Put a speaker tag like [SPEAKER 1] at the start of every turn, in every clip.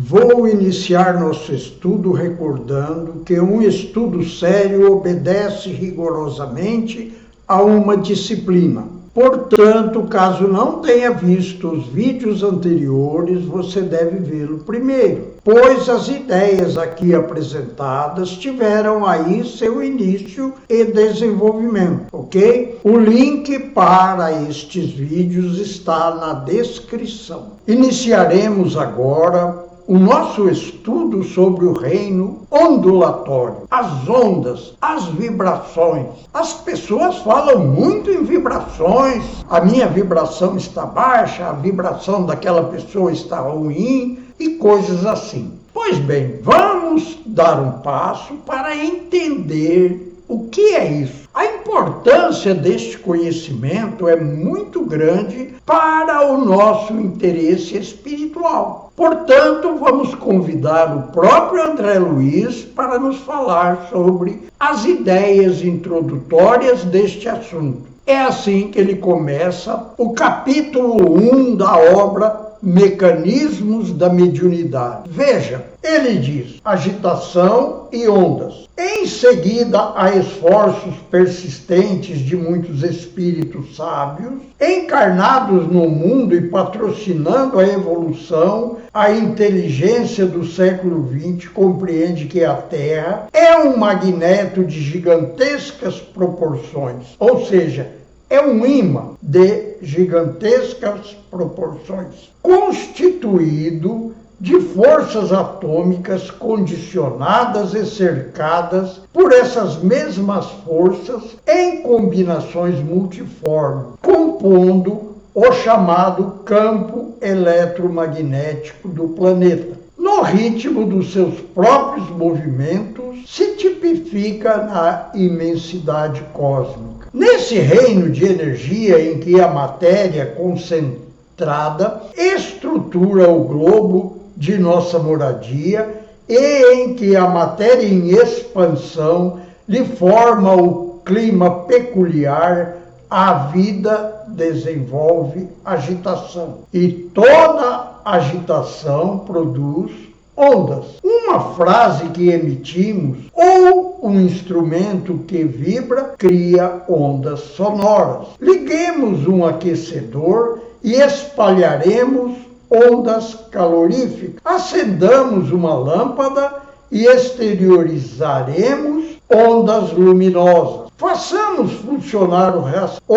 [SPEAKER 1] Vou iniciar nosso estudo recordando que um estudo sério obedece rigorosamente a uma disciplina. Portanto, caso não tenha visto os vídeos anteriores, você deve vê-lo primeiro, pois as ideias aqui apresentadas tiveram aí seu início e desenvolvimento, ok? O link para estes vídeos está na descrição. Iniciaremos agora o nosso estudo sobre o reino ondulatório, as ondas, as vibrações. As pessoas falam muito em vibrações. A minha vibração está baixa, a vibração daquela pessoa está ruim e coisas assim. Pois bem, vamos dar um passo para entender o que é isso. A importância deste conhecimento é muito grande para o nosso interesse espiritual. Portanto, vamos convidar o próprio André Luiz para nos falar sobre as ideias introdutórias deste assunto. É assim que ele começa o capítulo 1 da obra Mecanismos da Mediunidade. Veja, ele diz agitação e ondas. Em seguida, há esforços persistentes de muitos espíritos sábios, encarnados no mundo e patrocinando a evolução. A inteligência do século XX compreende que a Terra é um magneto de gigantescas proporções, ou seja, é um ímã de gigantescas proporções, constituído de forças atômicas condicionadas e cercadas por essas mesmas forças em combinações multiformes, compondo o chamado campo eletromagnético do planeta. No ritmo dos seus próprios movimentos, se tipifica na imensidade cósmica. Nesse reino de energia em que a matéria concentrada estrutura o globo de nossa moradia e em que a matéria em expansão lhe forma o clima peculiar, a vida desenvolve agitação. E toda agitação produz ondas. Uma frase que emitimos ou um instrumento que vibra cria ondas sonoras. Liguemos um aquecedor e espalharemos ondas caloríficas. Acendamos uma lâmpada e exteriorizaremos ondas luminosas. Façamos funcionar o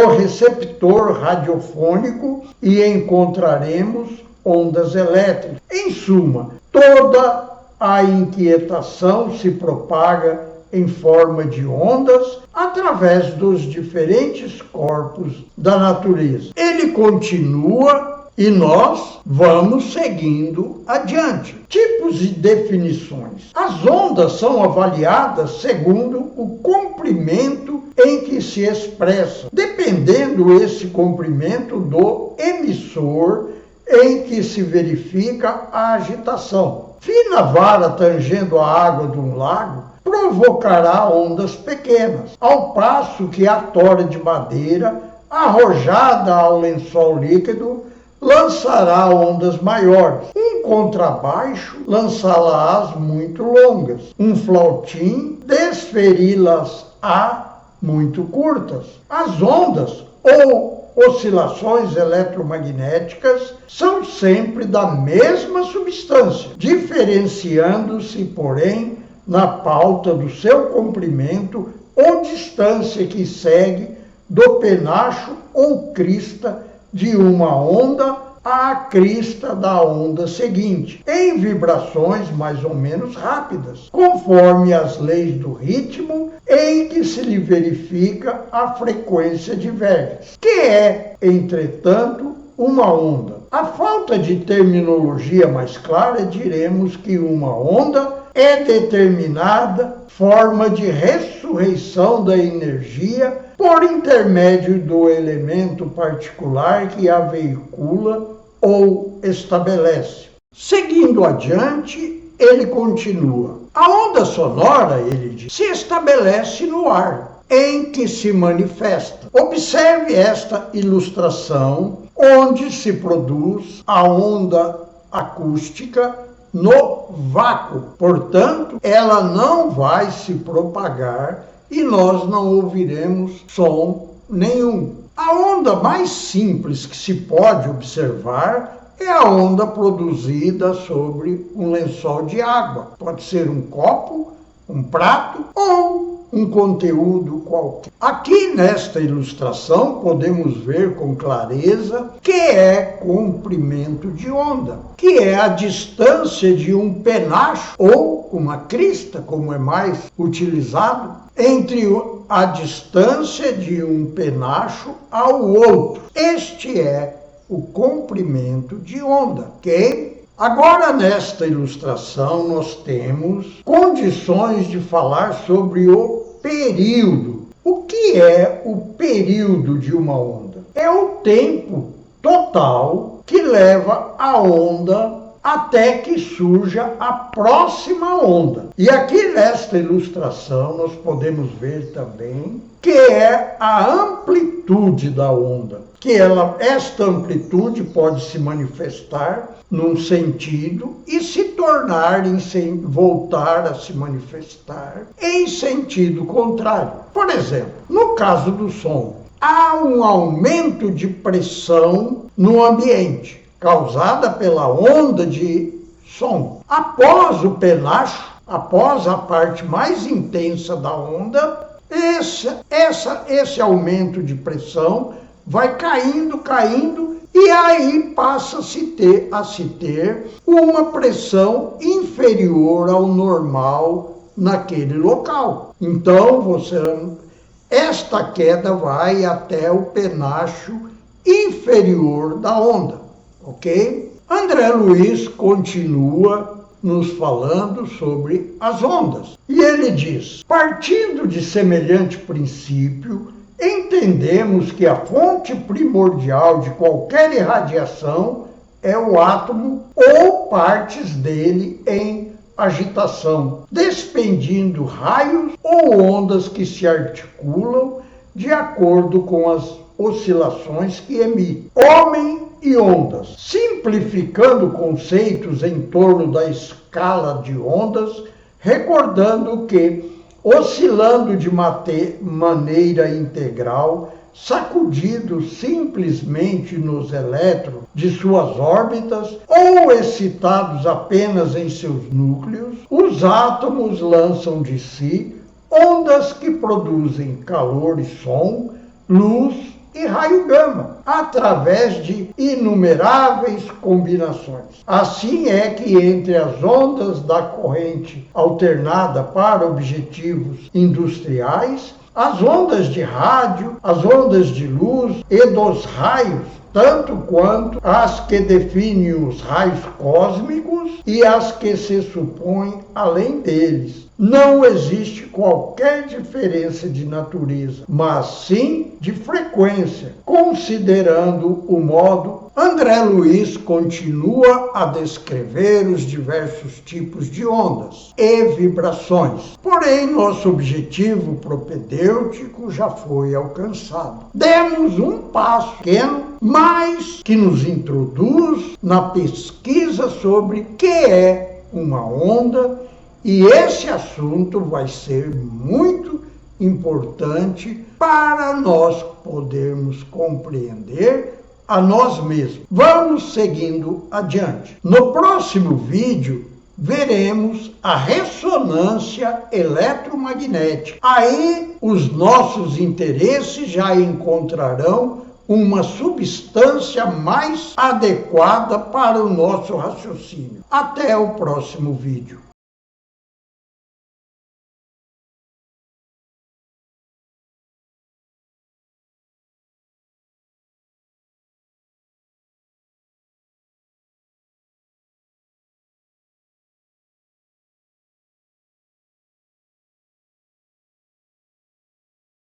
[SPEAKER 1] receptor radiofônico e encontraremos ondas elétricas. Em suma, toda a inquietação se propaga em forma de ondas através dos diferentes corpos da natureza. Ele continua e nós vamos seguindo adiante. Tipos e definições. As ondas são avaliadas segundo o comprimento em que se expressam, dependendo esse comprimento do emissor em que se verifica a agitação. Fina vara tangendo a água de um lago provocará ondas pequenas, ao passo que a tora de madeira arrojada ao lençol líquido lançará ondas maiores. Um contrabaixo lançá-las muito longas. Um flautim desferi-las-á muito curtas. As ondas ou oscilações eletromagnéticas são sempre da mesma substância, diferenciando-se, porém, na pauta do seu comprimento ou distância que segue do penacho ou crista de uma onda à crista da onda seguinte, em vibrações mais ou menos rápidas, conforme as leis do ritmo em que se lhe verifica a frequência de vértices, que é, entretanto, uma onda. A falta de terminologia mais clara, diremos que uma onda é determinada forma de ressurreição da energia por intermédio do elemento particular que a veicula ou estabelece. Seguindo adiante, ele continua. A onda sonora, ele diz, se estabelece no ar, em que se manifesta. Observe esta ilustração, onde se produz a onda acústica no vácuo. Portanto, ela não vai se propagar e nós não ouviremos som nenhum. A onda mais simples que se pode observar é a onda produzida sobre um lençol de água. Pode ser um copo, um prato ou um conteúdo qualquer. Aqui nesta ilustração podemos ver com clareza que é comprimento de onda, que é a distância de um penacho ou uma crista, como é mais utilizado, entre a distância de um penacho ao outro. Este é o comprimento de onda, ok? Agora, nesta ilustração, nós temos condições de falar sobre o período. O que é o período de uma onda? É o tempo total que leva a onda até que surja a próxima onda. E aqui nesta ilustração nós podemos ver também que é a amplitude da onda, que esta amplitude pode se manifestar num sentido e se tornar voltar a se manifestar em sentido contrário. Por exemplo, no caso do som, há um aumento de pressão no ambiente, causada pela onda de som. Após o penacho, após a parte mais intensa da onda, esse aumento de pressão vai caindo, e aí passa a se ter uma pressão inferior ao normal naquele local. Então, esta queda vai até o penacho inferior da onda, ok? André Luiz continua nos falando sobre as ondas. E ele diz: partindo de semelhante princípio, entendemos que a fonte primordial de qualquer irradiação é o átomo ou partes dele em agitação, despendindo raios ou ondas que se articulam de acordo com as oscilações que emite. Homem e ondas. Simplificando conceitos em torno da escala de ondas, recordando que, oscilando de maneira integral, sacudidos simplesmente nos elétrons de suas órbitas ou excitados apenas em seus núcleos, os átomos lançam de si ondas que produzem calor e som, luz e raio gama, através de inumeráveis combinações. Assim é que entre as ondas da corrente alternada para objetivos industriais, as ondas de rádio, as ondas de luz e dos raios, tanto quanto as que definem os raios cósmicos e as que se supõem além deles. Não existe qualquer diferença de natureza, mas sim de frequência, considerando o modo. André Luiz continua a descrever os diversos tipos de ondas e vibrações. Porém, nosso objetivo propedêutico já foi alcançado. Demos um passo pequeno, mas que nos introduz na pesquisa sobre o que é uma onda, e esse assunto vai ser muito importante para nós podermos compreender a nós mesmos. Vamos seguindo adiante. No próximo vídeo, veremos a ressonância eletromagnética. Aí, os nossos interesses já encontrarão uma substância mais adequada para o nosso raciocínio. Até o próximo vídeo.